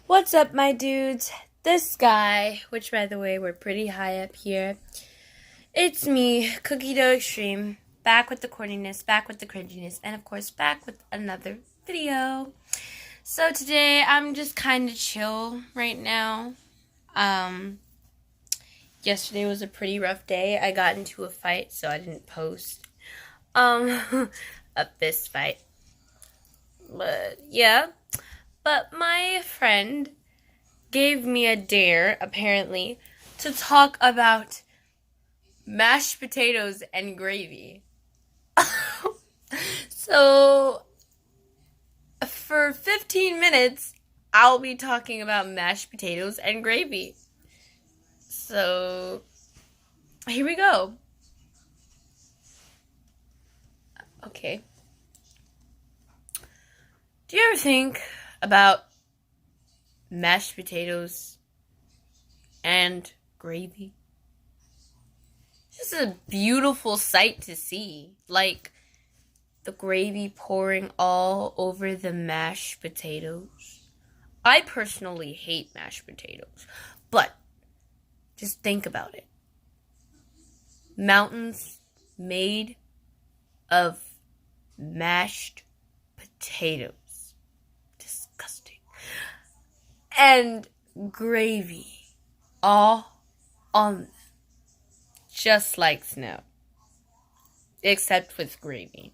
What's up, my dudes? This guy, which by the way, we're pretty high up here. It's me, Cookie Dough Extreme, back with the corniness, back with the cringiness, and of course, back with another video. So today, I'm just kind of chill right now. Yesterday was a pretty rough day. I got into a fight, so I didn't post, a fist fight. But, yeah. But my friend gave me a dare, apparently, to talk about mashed potatoes and gravy. So, for 15 minutes, I'll be talking about mashed potatoes and gravy. So, here we go. Okay. Do you ever think about mashed potatoes and gravy? It's just a beautiful sight to see. Like, the gravy pouring all over the mashed potatoes. I personally hate mashed potatoes, but just think about it. Mountains made of mashed potatoes. Disgusting. And gravy all on them. Just like snow. Except with gravy.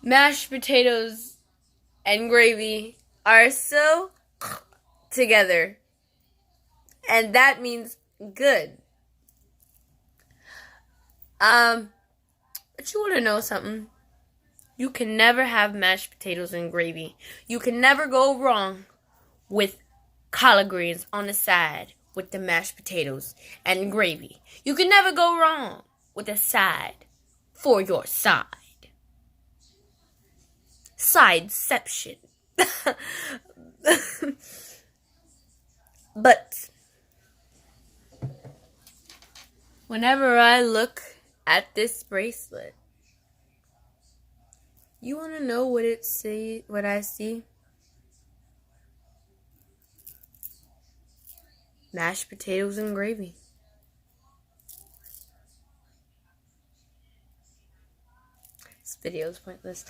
Mashed potatoes and gravy are so together. And that means good. But you want to know something? You can never have mashed potatoes and gravy. You can never go wrong with collard greens on the side with the mashed potatoes and gravy. You can never go wrong with a side for your side. Sideception. But whenever I look at this bracelet, you want to know what what I see? Mashed potatoes and gravy. This video is pointless.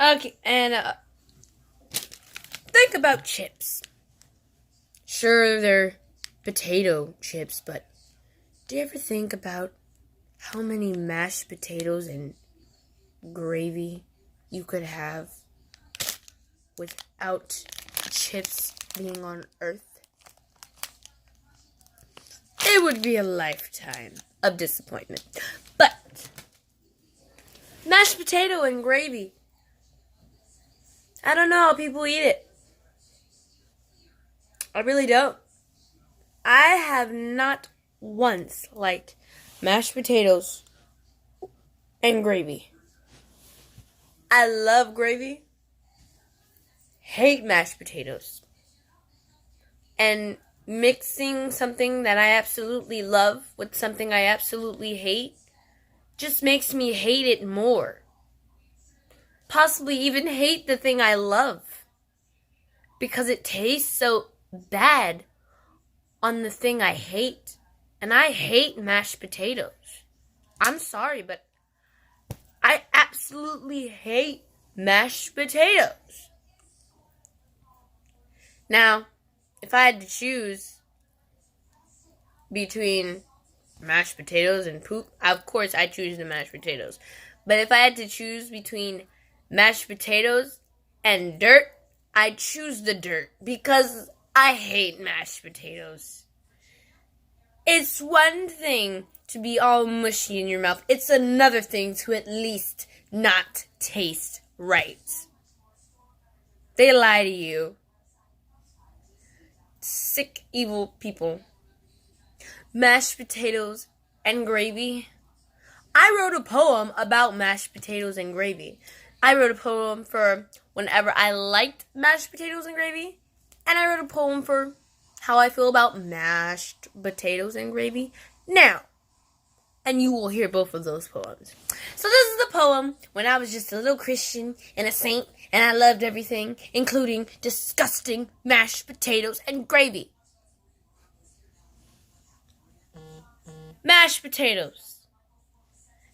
Okay, and think about chips. Sure, they're potato chips, but do you ever think about how many mashed potatoes and gravy you could have without chips being on Earth? It would be a lifetime of disappointment. But mashed potato and gravy, I don't know how people eat it. I really don't. I have not once liked mashed potatoes and gravy. I love gravy. Hate mashed potatoes. And mixing something that I absolutely love with something I absolutely hate just makes me hate it more. Possibly even hate the thing I love. Because it tastes so bad on the thing I hate. And I hate mashed potatoes. I'm sorry, but I absolutely hate mashed potatoes. Now, if I had to choose between mashed potatoes and poop, of course I choose the mashed potatoes. But if I had to choose between mashed potatoes and dirt, I'd choose the dirt because I hate mashed potatoes. It's one thing to be all mushy in your mouth. It's another thing to at least not taste right. They lie to you. Sick, evil people. Mashed potatoes and gravy. I wrote a poem about mashed potatoes and gravy. I wrote a poem for whenever I liked mashed potatoes and gravy. And I wrote a poem for how I feel about mashed potatoes and gravy. Now, and you will hear both of those poems. So this is the poem when I was just a little Christian and a saint, and I loved everything, including disgusting mashed potatoes and gravy. Mashed potatoes.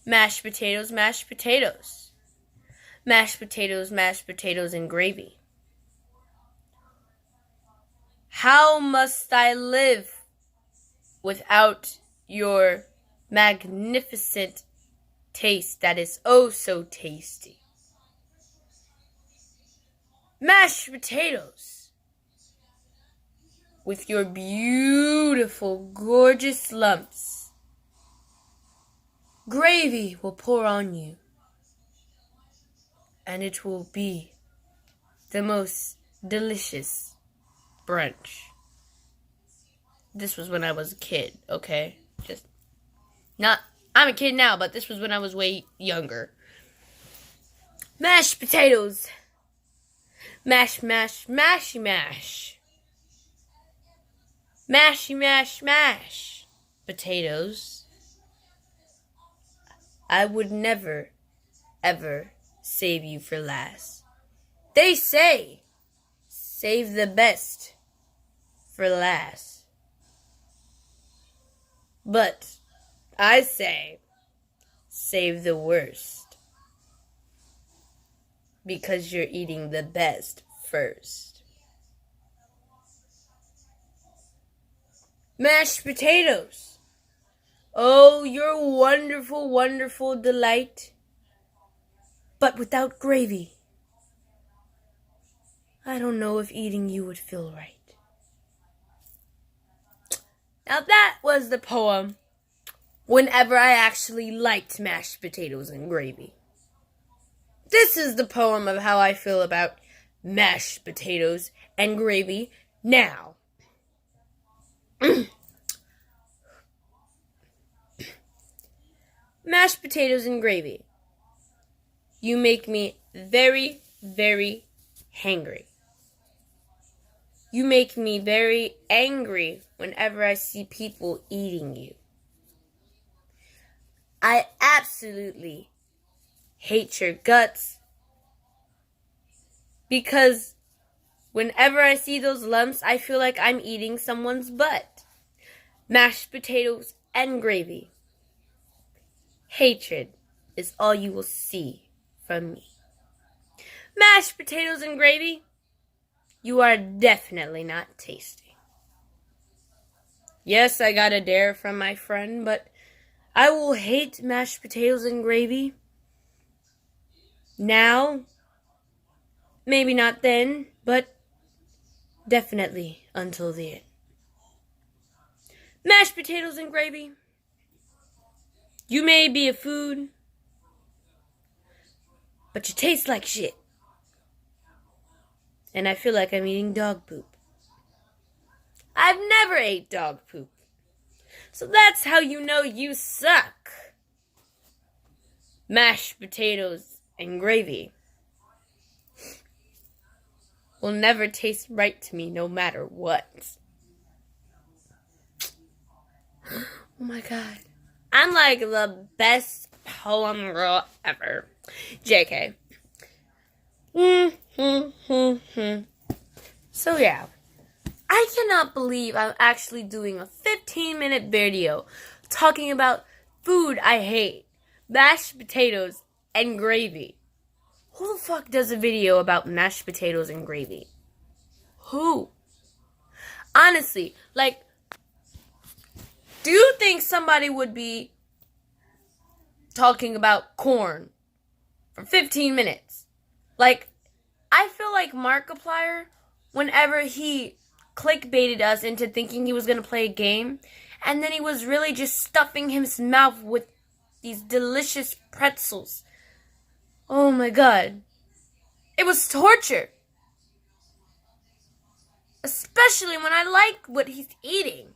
Mashed potatoes, mashed potatoes. Mashed potatoes and gravy. How must I live without your magnificent taste that is oh so tasty? Mashed potatoes with your beautiful, gorgeous lumps. Gravy will pour on you, and it will be the most delicious brunch. This was when I was a kid, okay? I'm a kid now, but this was when I was way younger. Mashed potatoes. Mash, mash, mashy, mash. Mashy, mash, mash. Potatoes. I would never, ever save you for last. They say, save the best for last. But I say, save the worst. Because you're eating the best first. Mashed potatoes. Oh, your wonderful, wonderful delight. But without gravy, I don't know if eating you would feel right. Now that was the poem whenever I actually liked mashed potatoes and gravy. This is the poem of how I feel about mashed potatoes and gravy now. Mashed potatoes and gravy. You make me very, very hangry. You make me very angry whenever I see people eating you. I absolutely hate your guts because whenever I see those lumps, I feel like I'm eating someone's butt. Mashed potatoes and gravy. Hatred is all you will see from me. Mashed potatoes and gravy, you are definitely not tasty. Yes, I got a dare from my friend, but I will hate mashed potatoes and gravy. Now, maybe not then, but definitely until the end. Mashed potatoes and gravy, you may be a food, but you taste like shit. And I feel like I'm eating dog poop. I've never ate dog poop. So that's how you know you suck. Mashed potatoes and gravy will never taste right to me no matter what. Oh my god. I'm like the best poem girl ever. JK. So yeah. I cannot believe I'm actually doing a 15-minute video talking about food I hate. Mashed potatoes and gravy. Who the fuck does a video about mashed potatoes and gravy? Who? Honestly, like, do you think somebody would be talking about corn for 15 minutes? Like, I feel like Markiplier, whenever he clickbaited us into thinking he was going to play a game, and then he was really just stuffing his mouth with these delicious pretzels. Oh my god. It was torture. Especially when I like what he's eating.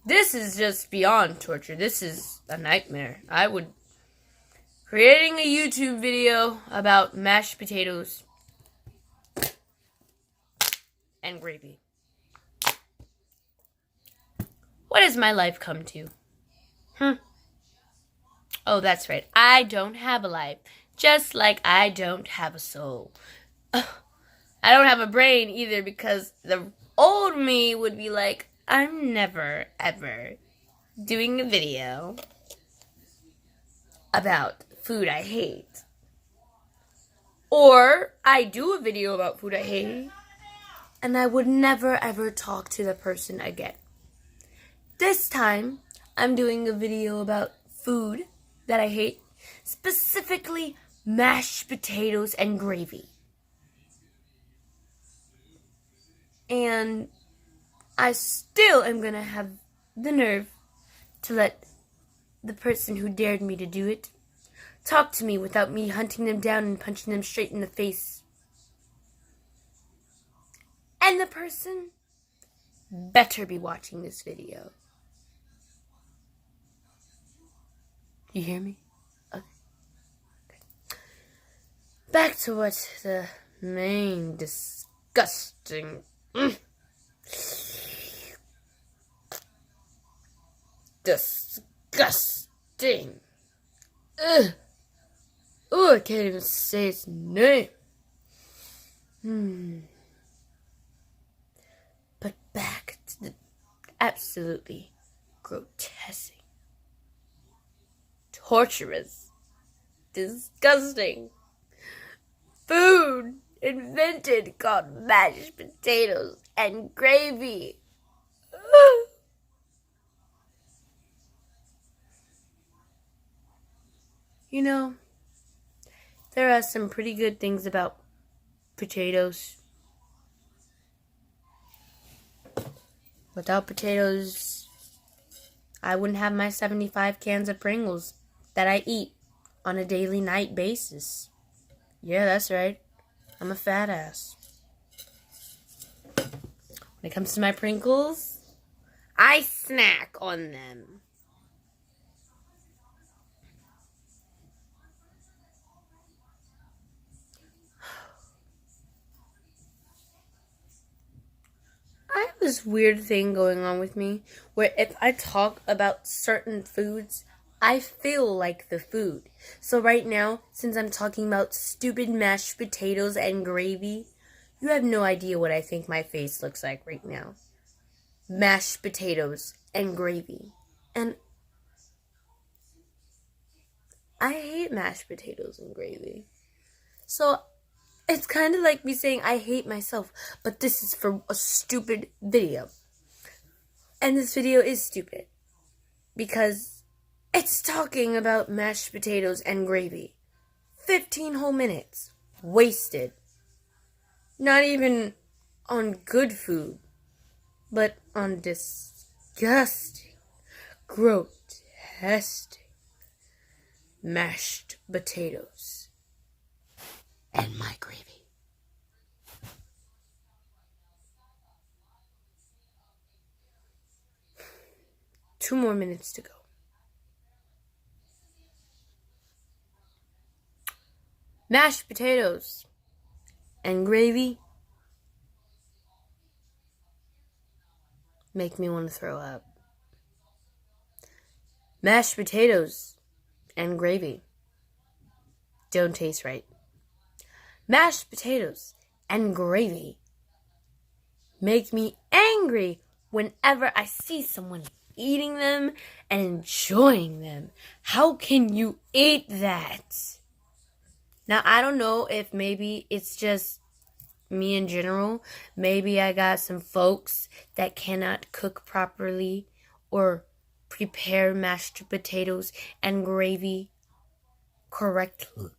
This is just beyond torture. This is a nightmare. Creating a YouTube video about mashed potatoes and gravy. What has my life come to? Oh, that's right. I don't have a life. Just like I don't have a soul. I don't have a brain either, because the old me would be like, I'm never, ever doing a video about food I hate. Or I do a video about food I hate, and I would never, ever talk to the person again. This time, I'm doing a video about food that I hate, specifically mashed potatoes and gravy. And I still am gonna have the nerve to let the person who dared me to do it talk to me without me hunting them down and punching them straight in the face. And the person better be watching this video. You hear me? Okay. Back to what the main disgusting... Disgusting. Ugh. Oh, I can't even say its name. But back to the absolutely grotesque, torturous, disgusting food invented called mashed potatoes and gravy. You know, there are some pretty good things about potatoes. Without potatoes, I wouldn't have my 75 cans of Pringles that I eat on a daily night basis. Yeah, that's right. I'm a fat ass. When it comes to my Pringles, I snack on them. I have this weird thing going on with me where if I talk about certain foods, I feel like the food. So right now, since I'm talking about stupid mashed potatoes and gravy, you have no idea what I think my face looks like right now. Mashed potatoes and gravy. And I hate mashed potatoes and gravy. So it's kind of like me saying I hate myself, but this is for a stupid video. And this video is stupid because it's talking about mashed potatoes and gravy. 15 whole minutes wasted. Not even on good food, but on disgusting, grotesque mashed potatoes and my gravy. 2 more minutes to go. Mashed potatoes and gravy make me want to throw up. Mashed potatoes and gravy don't taste right. Mashed potatoes and gravy make me angry whenever I see someone eating them and enjoying them. How can you eat that? Now, I don't know if maybe it's just me in general. Maybe I got some folks that cannot cook properly or prepare mashed potatoes and gravy correctly.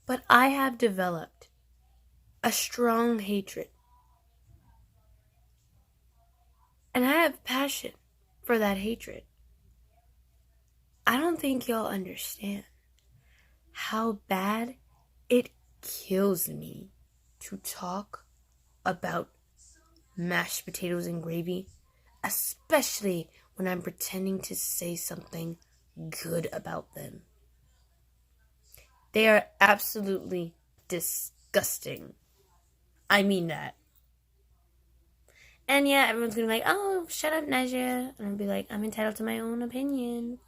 But I have developed a strong hatred. And I have passion for that hatred. I don't think y'all understand how bad it kills me to talk about mashed potatoes and gravy, especially when I'm pretending to say something good about them. They are absolutely disgusting. I mean that. And yeah, everyone's gonna be like, oh, shut up, Najia. And I'll be like, I'm entitled to my own opinion.